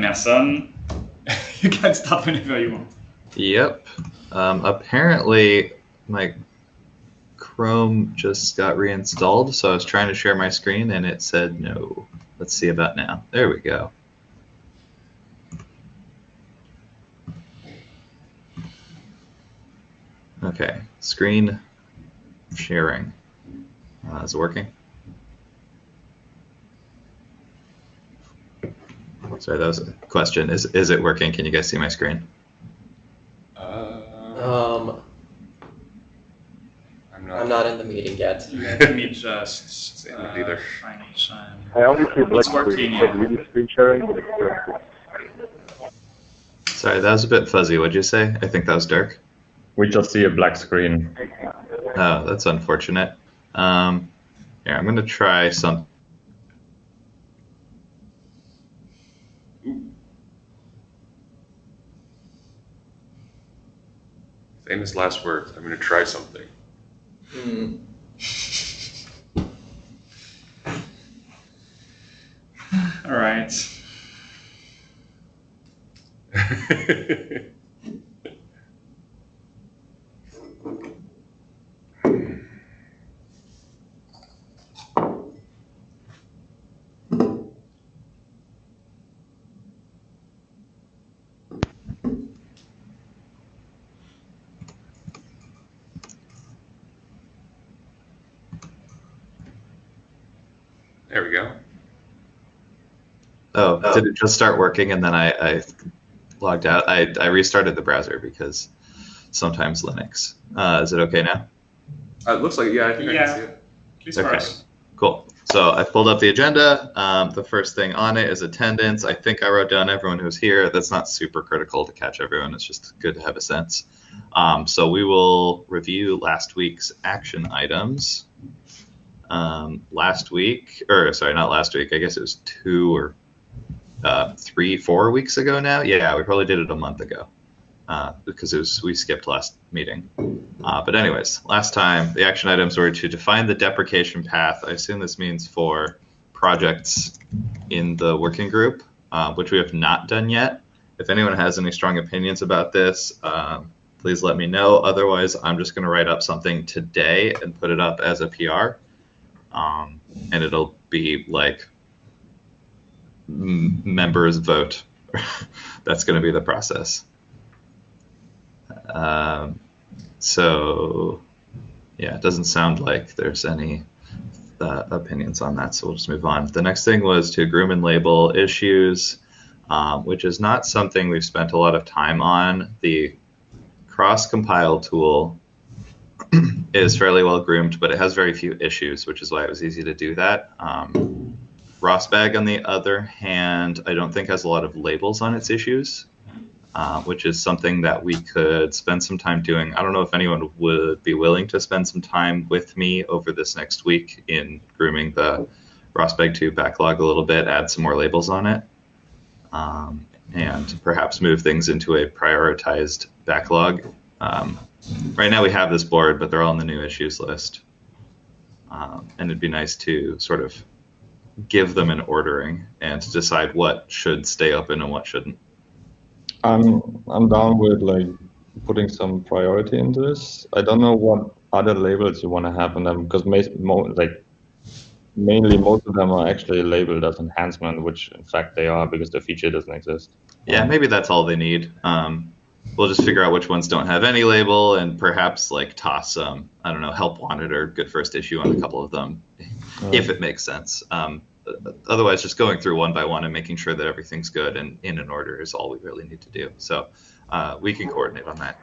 Nelson. You can start whenever you want. Yep. Apparently, my Chrome just got reinstalled, so I was trying to share my screen, and it said no. Let's see about now. There we go. Okay, screen sharing. Is it working? Sorry, that was a question. Is it working? Can you guys see my screen? I'm not in the meeting yet. Let me just either. find some. I only see black It's working, screen, yeah. so really screen sharing. Sorry, that was a bit fuzzy. What'd you say? I think that was Dirk. We just see a black screen. Oh, that's unfortunate. Here, I'm going to try some. Famous last words. I'm going to try something. All right. There we go. Oh, did it just start working and then I logged out? I restarted the browser because sometimes Linux. Is it okay now? It looks like, yeah, I think I can see it. Please Okay, first. cool. So I pulled up the agenda. The first thing on it is attendance. I think I wrote down everyone who's here. That's not super critical to catch everyone. It's just good to have a sense. So we will review last week's action items. Last week, or sorry, not last week. I guess it was 4 weeks ago now. Yeah, we probably did it a month ago because we skipped last meeting. But anyways, last time the action items were to define the deprecation path. I assume this means for projects in the working group, which we have not done yet. If anyone has any strong opinions about this, please let me know. Otherwise, I'm just going to write up something today and put it up as a PR. And it'll be like members vote. That's going to be the process. So yeah, it doesn't sound like there's any opinions on that, so we'll just move on. The next thing was to groom and label issues, which is not something we've spent a lot of time on. The cross-compile tool is fairly well groomed, but it has very few issues, which is why it was easy to do that. ROSBag, on the other hand, I don't think has a lot of labels on its issues, which is something that we could spend some time doing. I don't know if anyone would be willing to spend some time with me over this next week in grooming the ROSBag 2 backlog a little bit, add some more labels on it, and perhaps move things into a prioritized backlog. Right now we have this board, but they're all in the new issues list. And it'd be nice to sort of give them an ordering and to decide what should stay open and what shouldn't. I'm down with like putting some priority into this. I don't know what other labels you want to have on them, because mainly most of them are actually labeled as enhancement, which in fact they are because the feature doesn't exist. Yeah, maybe that's all they need. We'll just figure out which ones don't have any label and perhaps like toss some, I don't know, help wanted or good first issue on a couple of them, if it makes sense. Otherwise, just going through one by one and making sure that everything's good and in an order is all we really need to do. So we can coordinate on that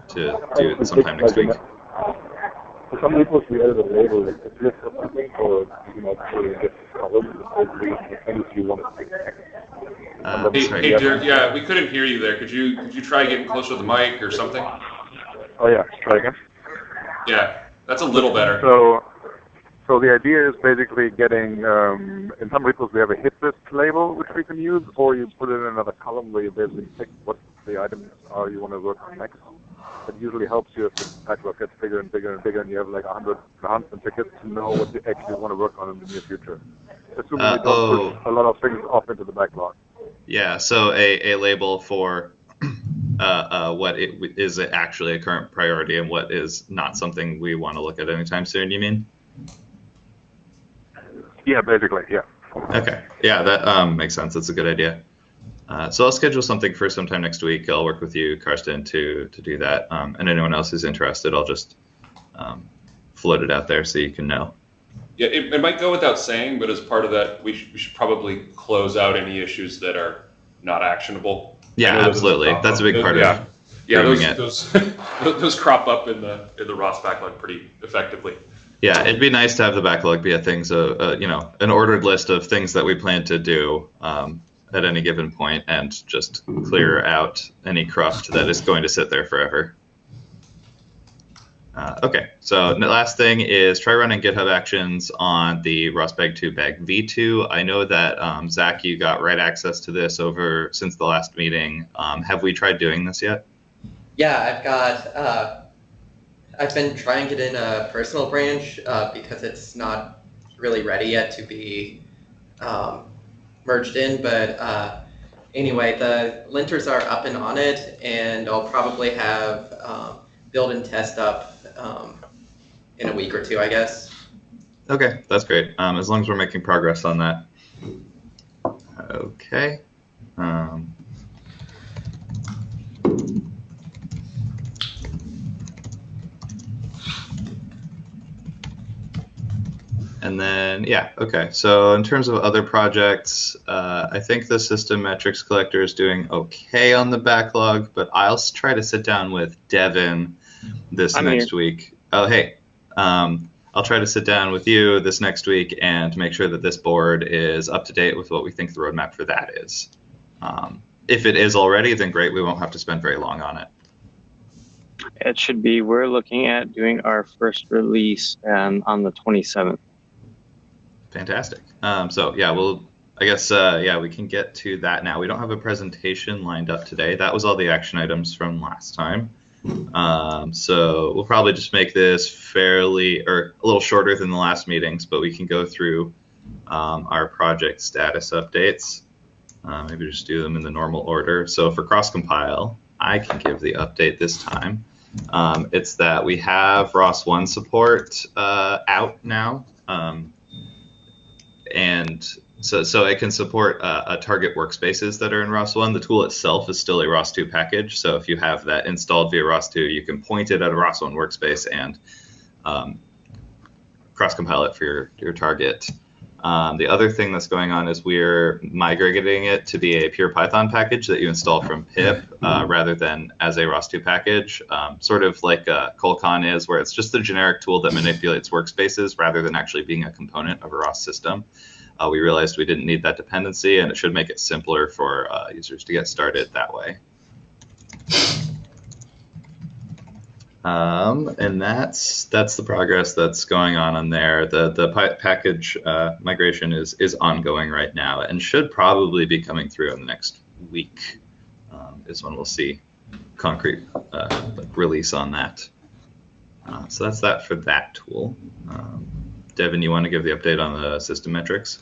to do it sometime next week. For some people, we added a label like a list or something, or you know, just anything you want to take. Hey, Dirk, yeah, we couldn't hear you there. Could you try getting closer to the mic or something? Oh yeah, try again. Yeah, that's a little better. So the idea is basically getting, in some repos we have a hit list label which we can use, or you put it in another column where you basically pick what the items are you want to work on next. It usually helps you if the backlog gets bigger and bigger and bigger and you have like 100 enhancement tickets to know what you actually want to work on in the near future. Assuming you don't push a lot of things off into the backlog. Yeah, so a label for what is actually a current priority and what is not something we want to look at anytime soon, you mean? Yeah, basically, yeah. Okay, yeah, that makes sense. That's a good idea. So I'll schedule something for sometime next week. I'll work with you, Karsten, to do that. And anyone else who's interested, I'll just float it out there so you can know. Yeah, it might go without saying, but as part of that, we should probably close out any issues that are not actionable. Yeah, absolutely. That's a big part of those crop up in the ROS backlog pretty effectively. Yeah, it'd be nice to have the backlog be a thing, so an ordered list of things that we plan to do at any given point, and just clear out any cruft that is going to sit there forever. Okay, so the last thing is try running GitHub Actions on the ROS Bag 2 Bag V2. I know that, Zach, you got write access to this since the last meeting. Have we tried doing this yet? Yeah, I've been trying it in a personal branch because it's not really ready yet to be merged in, but anyway, the linters are up and on it, and I'll probably have build and test up in a week or two, I guess. Okay, that's great. As long as we're making progress on that. Okay. And then, yeah, okay. So in terms of other projects, I think the system metrics collector is doing okay on the backlog, but I'll try to sit down with Devin this next week. Oh, hey. I'll try to sit down with you this next week and make sure that this board is up to date with what we think the roadmap for that is. If it is already, then great. We won't have to spend very long on it. It should be. We're looking at doing our first release on the 27th. Fantastic. So yeah, we can get to that now. We don't have a presentation lined up today. That was all the action items from last time. So we'll probably just make this a little shorter than the last meetings, but we can go through our project status updates. Maybe just do them in the normal order. So for cross-compile, I can give the update this time. It's that we have ROS 1 support out now. And so it can support target workspaces that are in ROS 1. The tool itself is still a ROS 2 package. So if you have that installed via ROS 2, you can point it at a ROS 1 workspace and cross-compile it for your target. The other thing that's going on is we're migrating it to be a pure Python package that you install from pip rather than as a ROS 2 package, sort of like Colcon is, where it's just a generic tool that manipulates workspaces rather than actually being a component of a ROS system. We realized we didn't need that dependency, and it should make it simpler for users to get started that way. And that's the progress that's going on there. The package migration is ongoing right now and should probably be coming through in the next week. Is when we'll see concrete release on that. So that's that for that tool. Devin, you want to give the update on the system metrics?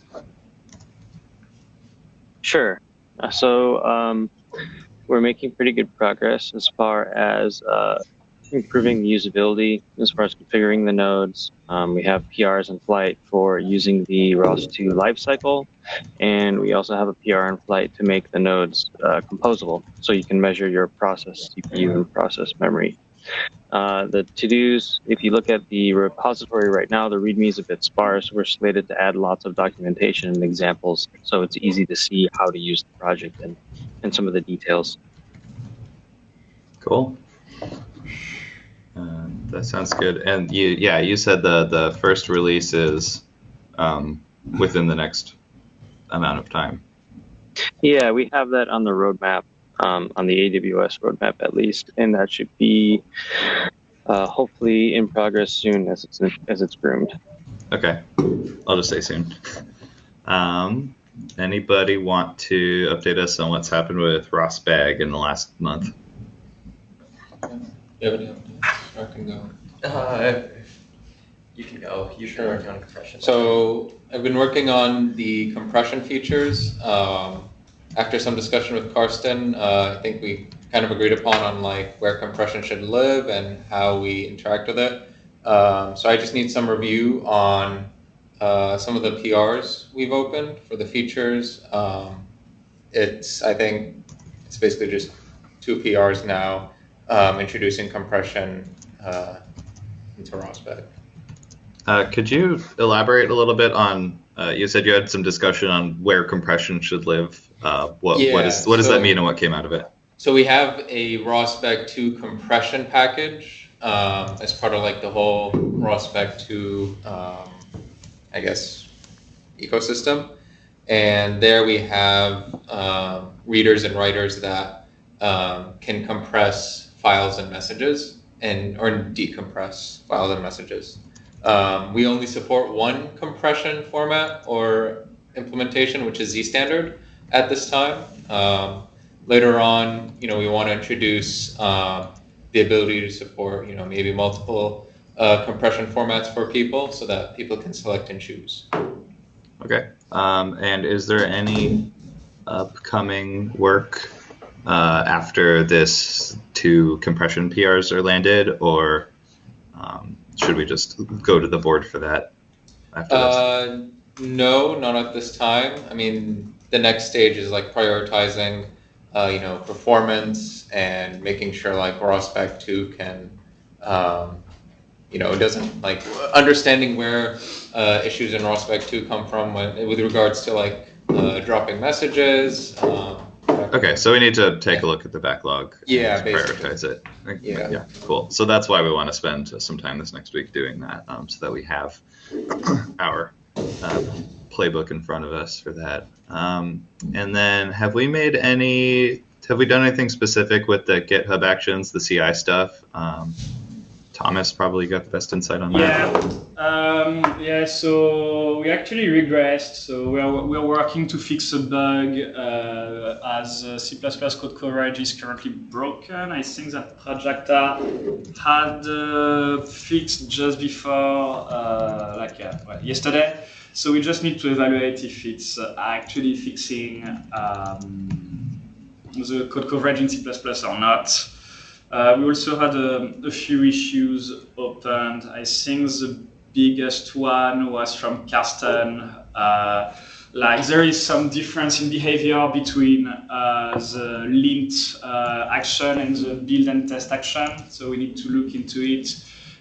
Sure. So we're making pretty good progress as far as improving the usability, as far as configuring the nodes. We have PRs in flight for using the ROS 2 lifecycle, and we also have a PR in flight to make the nodes composable, so you can measure your process CPU and process memory. The to-dos, if you look at the repository right now, the README is a bit sparse. We're slated to add lots of documentation and examples, so it's easy to see how to use the project and some of the details. Cool. That sounds good. And you said the first release is within the next amount of time. Yeah, we have that on the roadmap. On the AWS roadmap at least, and that should be hopefully in progress soon as it's groomed. Okay, I'll just say soon. Anybody want to update us on what's happened with ROS Bag in the last month? You have any updates? I can go. You can go. You've been working on compression. So I've been working on the compression features. after some discussion with Karsten, I think we kind of agreed upon on like where compression should live and how we interact with it. So I just need some review on some of the PRs we've opened for the features. I think it's basically just 2 PRs now, introducing compression into ROS-spec. Could you elaborate a little bit on? You said you had some discussion on where compression should live. What does that mean, and what came out of it? So we have a ROS-spec 2 compression package as part of like the whole ROS-spec 2, I guess, ecosystem. And there we have readers and writers that can compress files and messages or decompress files and messages. We only support one compression format or implementation, which is Z standard at this time. Later on, we want to introduce the ability to support, maybe multiple compression formats for people so that people can select and choose. Okay. And is there any upcoming work after this 2 compression PRs are landed, or should we just go to the board for that after this? No, not at this time. I mean, the next stage is like prioritizing, performance and making sure like ROS-spec 2 can, it doesn't like understanding where issues in ROS-spec 2 come from with regards to like dropping messages. Okay, so we need to take a look at the backlog. Yeah, and prioritize it. Yeah, cool. So that's why we want to spend some time this next week doing that, so that we have our playbook in front of us for that. And then have we done anything specific with the GitHub Actions, the CI stuff? Thomas probably got the best insight on that. So we actually regressed. So we're working to fix a bug as C++ code coverage is currently broken. I think that Projecta had fixed just before, yesterday. So we just need to evaluate if it's actually fixing the code coverage in C++ or not. We also had a few issues opened. I think the biggest one was from Karsten. There is some difference in behavior between the lint action and the build and test action. So we need to look into it.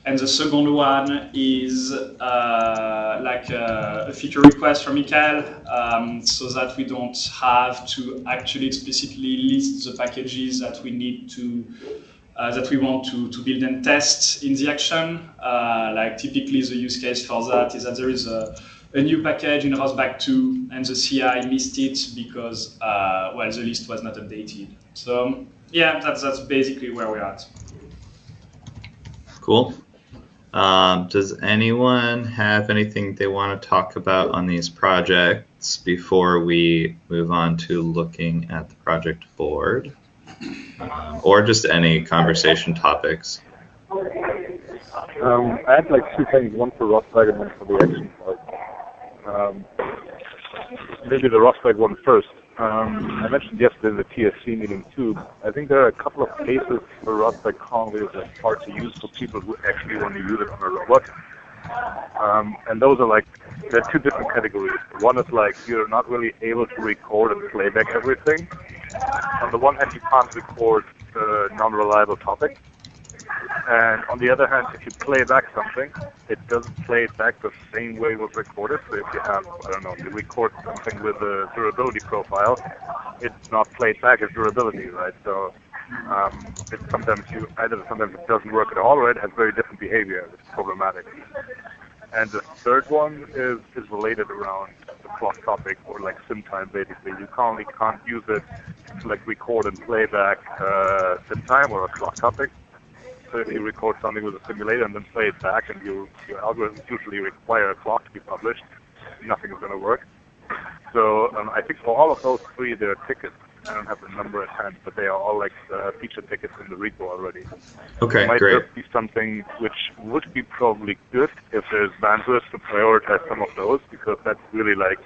And the second one is a feature request from Michael, so that we don't have to actually explicitly list the packages that we need to that we want to build and test in the action. Typically the use case for that is that there is a new package in ROS-spec 2 and the CI missed it because the list was not updated. So yeah, that's basically where we're at. Cool. Does anyone have anything they want to talk about on these projects before we move on to looking at the project board? Or just any conversation topics? I had 2 things, one for ROS-spec and one for the action part. Maybe the ROS-spec one first. I mentioned yesterday in the TSC meeting too. I think there are a couple of cases for ROS-spec currently that's hard to use for people who actually want to use it on a robot. And those are there are 2 different categories. One is you're not really able to record and playback everything. On the one hand, you can't record non-reliable topics. And on the other hand, if you play back something, it doesn't play it back the same way it was recorded. So if you have, you record something with a durability profile, it's not played back as durability, right? So sometimes it doesn't work at all, or it has very different behavior. It's problematic. And the third one is related around the clock topic, or sim time, basically. You currently can't use it to record and play back sim time or a clock topic. So if you record something with a simulator and then play it back, and your algorithms usually require a clock to be published, nothing is going to work. So I think for all of those 3, there are tickets I don't have the number at hand, but they are all like feature tickets in the repo already. Okay, it might great. just be something which would be probably good if there's bandwidth to prioritize some of those, because that's really like,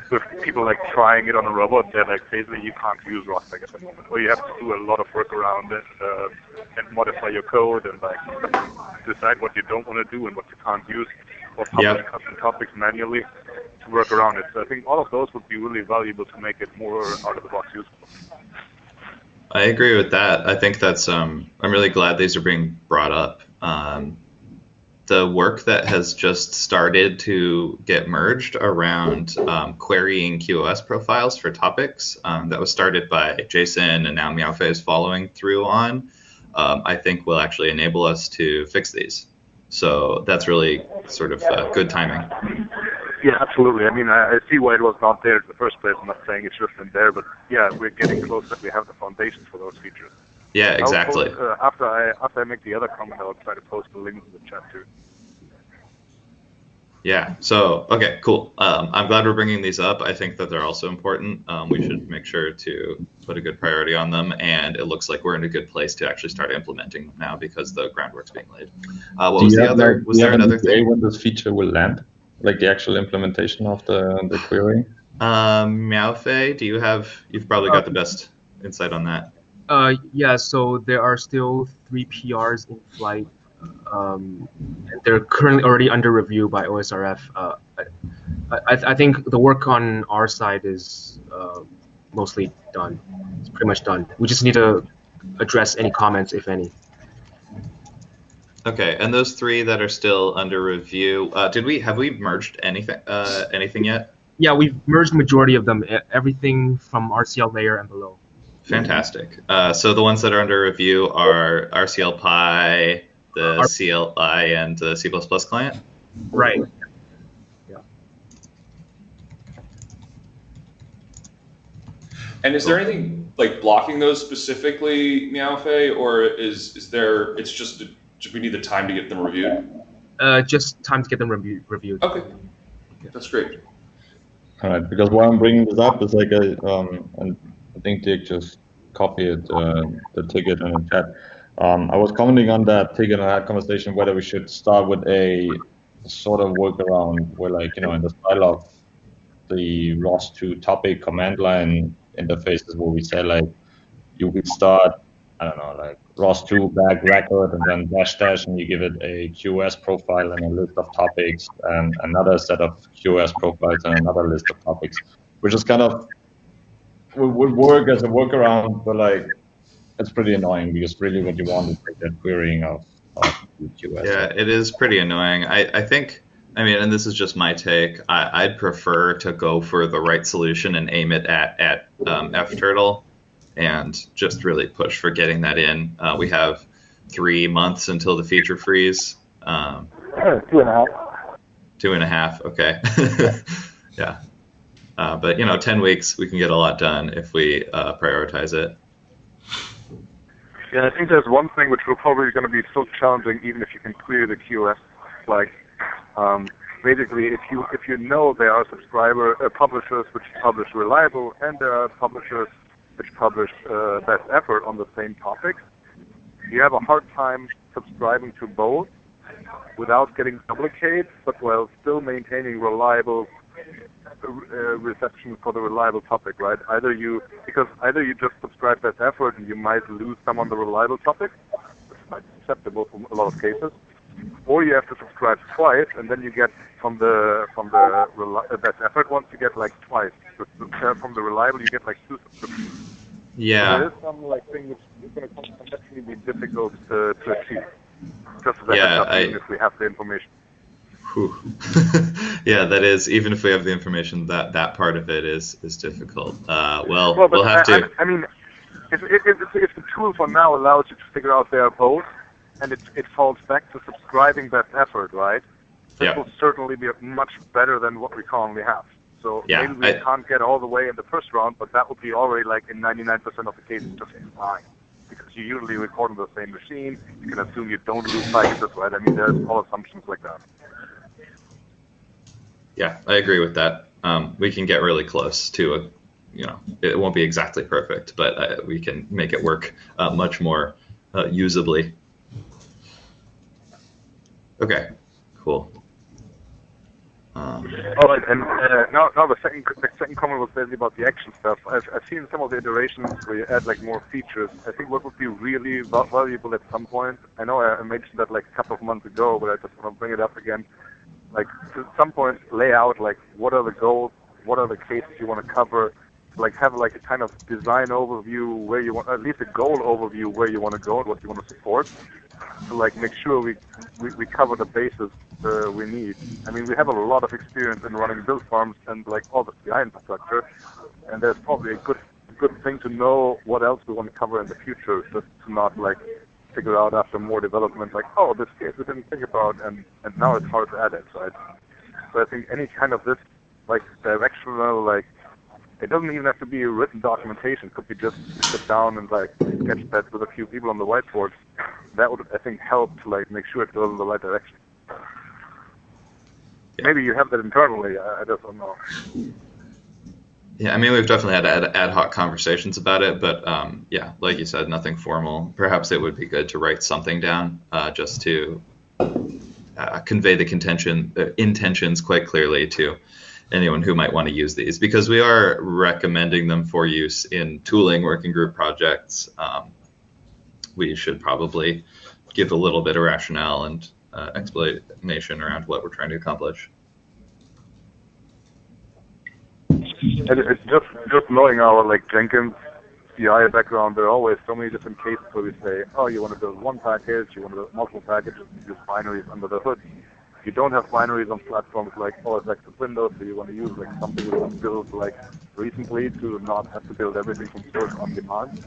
with people like trying it on a robot, they're like, basically you can't use ROS-spec at the moment, or you have to do a lot of work around it and modify your code and like decide what you don't want to do and what you can't use, or publish custom topics manually to work around it. So I think all of those would be really valuable to make it more out of the box useful. I agree with that. I think that's, I'm really glad these are being brought up. The work that has just started to get merged around querying QoS profiles for topics, that was started by Jason and now Meowfei is following through on, I think will actually enable us to fix these. So that's really sort of good timing. Yeah, absolutely. I mean, I see why it was not there in the first place. I'm not saying it should have been there, but yeah, we're getting close that we have the foundations for those features. Yeah, exactly. Post, after I make the other comment, I'll try to post the link in the chat too. Yeah, so, okay, cool. I'm glad we're bringing these up. I think that they're also important. We should make sure to put a good priority on them, and it looks like we're in a good place to actually start implementing them now because the groundwork's being laid. What was the other? Was there another thing? When this feature will land, like the actual implementation of the query? Meowfei, do you have? You've probably got the best insight on that. Yeah, so there are still 3 PRs in flight. And they're currently already under review by OSRF. I think the work on our side is mostly done. It's pretty much done. We just need to address any comments, if any. Okay, and those 3 that are still under review, have we merged anything yet? Yeah, we've merged the majority of them, everything from RCL layer and below. Fantastic. So the ones that are under review are RCL Pi, the CLI, and the C++ client? Right. Yeah. And is there anything like blocking those specifically, Meowfei, or is there? It's just we need the time to get them reviewed. Just time to get them reviewed. Okay, that's great. All right, because why I'm bringing this up is like and I think Dick just copied the ticket in the chat. I was commenting on that ticket and that conversation whether we should start with a sort of workaround where, like, in the style of the ROS2 topic command line interfaces where we say, like, you could start, I don't know, like ROS2 bag record and then dash and you give it a QoS profile and a list of topics and another set of QoS profiles and another list of topics, which is kind of would work as a workaround, but like, it's pretty annoying because really what you want is like that querying of QoS. Yeah, it is pretty annoying. I think, I mean, and this is just my take, I'd prefer to go for the right solution and aim it at fturtle and just really push for getting that in. We have 3 months until the feature freeze. 2.5. 2.5, okay. Yeah. But, 10 weeks, we can get a lot done if we prioritize it. Yeah, I think there's one thing which will probably going to be so challenging, even if you can clear the QoS. Like, basically, if you know there are publishers which publish reliable, and there are publishers which publish best effort on the same topics, you have a hard time subscribing to both without getting duplicates, but while still maintaining reliable reception for the reliable topic, right? Either you just subscribe best effort and you might lose some on the reliable topic, which might be acceptable for a lot of cases, or you have to subscribe twice and then you get from the best effort ones you get like twice. From the reliable you get like 2 subscriptions. Yeah. So there is some like thing which is going to conceptually be difficult to achieve. Just as a heads up, even if we have the information. Yeah, that is, even if we have the information, that part of it is difficult. We'll have to. I mean, if the tool for now allows you to figure out they are both, and it falls back to subscribing best effort, right? This will certainly be much better than what we currently have. So maybe we can't get all the way in the first round, but that would be already like in 99% of the cases just fine. Because you usually record on the same machine, you can assume you don't lose packages, right? I mean, there's all assumptions like that. Yeah, I agree with that. We can get really close to it won't be exactly perfect, but we can make it work much more usably. Okay, cool. All right, and now the second comment was basically about the action stuff. I've seen some of the iterations where you add like more features. I think what would be really valuable at some point, I know I mentioned that like a couple of months ago, but I just want to bring it up again. Like at some point, lay out like what are the goals, what are the cases you want to cover, like have like a kind of design overview where you want, at least a goal overview where you want to go and what you want to support. To like make sure we cover the bases we need. I mean, we have a lot of experience in running build farms and like all the CI infrastructure, and there's probably a good thing to know what else we want to cover in the future, just to not like figure out after more development like, oh, this case we didn't think about, and now it's hard to add it, right? So I think any kind of this like directional, like, it doesn't even have to be a written documentation. It could be just sit down and like sketch that with a few people on the whiteboard. That would, I think, help to like make sure it goes in the right direction. Yeah. Maybe you have that internally. I just don't know. Yeah, I mean, we've definitely had ad hoc conversations about it, but yeah, like you said, nothing formal. Perhaps it would be good to write something down just to convey the intentions quite clearly to anyone who might want to use these, because we are recommending them for use in tooling working group projects. We should probably give a little bit of rationale and explanation around what we're trying to accomplish. And it's just knowing our like Jenkins CI background, there are always so many different cases where we say, oh, you want to build one package, you want to build multiple packages, use binaries under the hood. If you don't have binaries on platforms like OS X and Windows, so you want to use like something we have built like recently to not have to build everything from source on demand.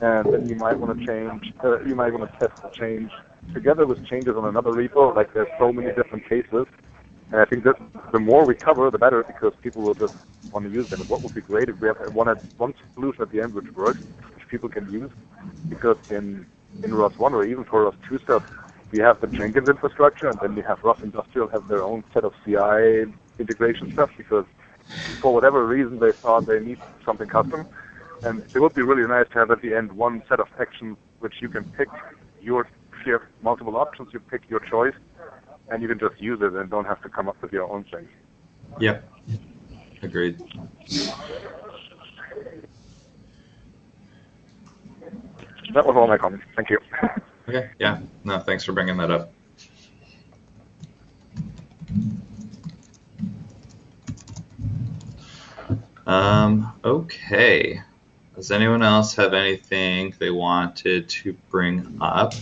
And then you might want to change, you might want to test the change together with changes on another repo. Like there's so many different cases. And I think that the more we cover, the better, because people will just want to use them. And what would be great if we have one solution at the end which works, which people can use, because in ROS 1 or even for ROS 2 stuff, we have the Jenkins infrastructure, and then we have ROS Industrial have their own set of CI integration stuff, because for whatever reason they thought they need something custom. And it would be really nice to have at the end one set of actions which you can pick if you have multiple options, you pick your choice, and you can just use it and don't have to come up with your own thing. Yep. Agreed. That was all my comments. Thank you. Okay. Yeah. No, thanks for bringing that up. Okay. Does anyone else have anything they wanted to bring up?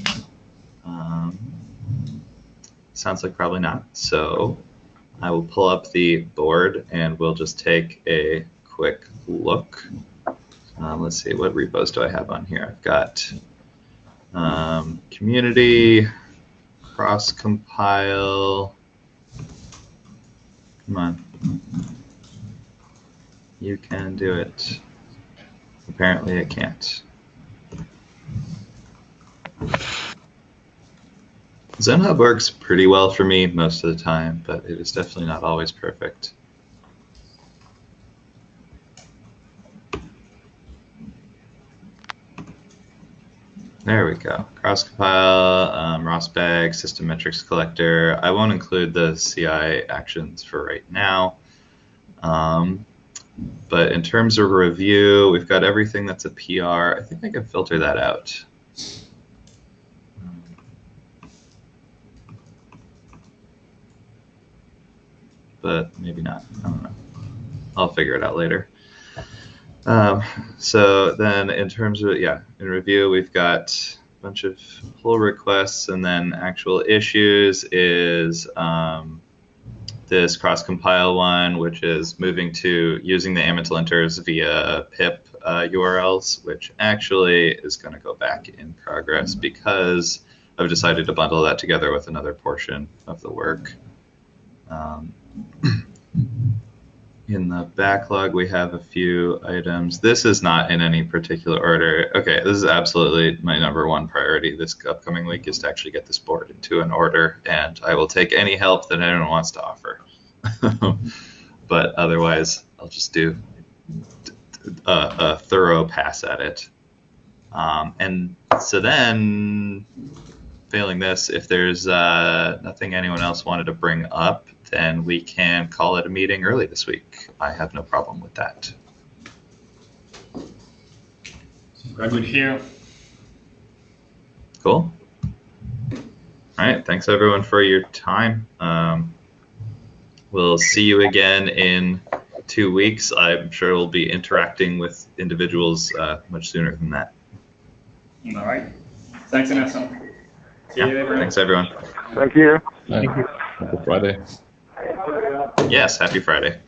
Sounds like probably not. So I will pull up the board and we'll just take a quick look. Let's see, what repos do I have on here? I've got community, cross-compile. Come on. You can do it. Apparently I can't. ZenHub works pretty well for me most of the time, but it is definitely not always perfect. There we go. Cross-compile, ROS-bag, system metrics collector. I won't include the CI actions for right now. But in terms of review, we've got everything that's a PR. I think I can filter that out. But maybe not. I don't know. I'll figure it out later. So then in terms of, in review, we've got a bunch of pull requests, and then actual issues is this cross-compile one, which is moving to using the amint linters via pip URLs, which actually is going to go back in progress because I've decided to bundle that together with another portion of the work. In the backlog, we have a few items. This is not in any particular order. Okay, this is absolutely my #1 priority this upcoming week is to actually get this board into an order, and I will take any help that anyone wants to offer. But otherwise, I'll just do a thorough pass at it. And so then, failing this, if there's nothing anyone else wanted to bring up, then we can call it a meeting early this week. I have no problem with that. We're good here. Cool. All right. Thanks everyone for your time. We'll see you again in 2 weeks. I'm sure we'll be interacting with individuals much sooner than that. All right. Thanks, Nelson. See you, everyone. Thanks everyone. Thank you. Happy Friday. Yes, happy Friday.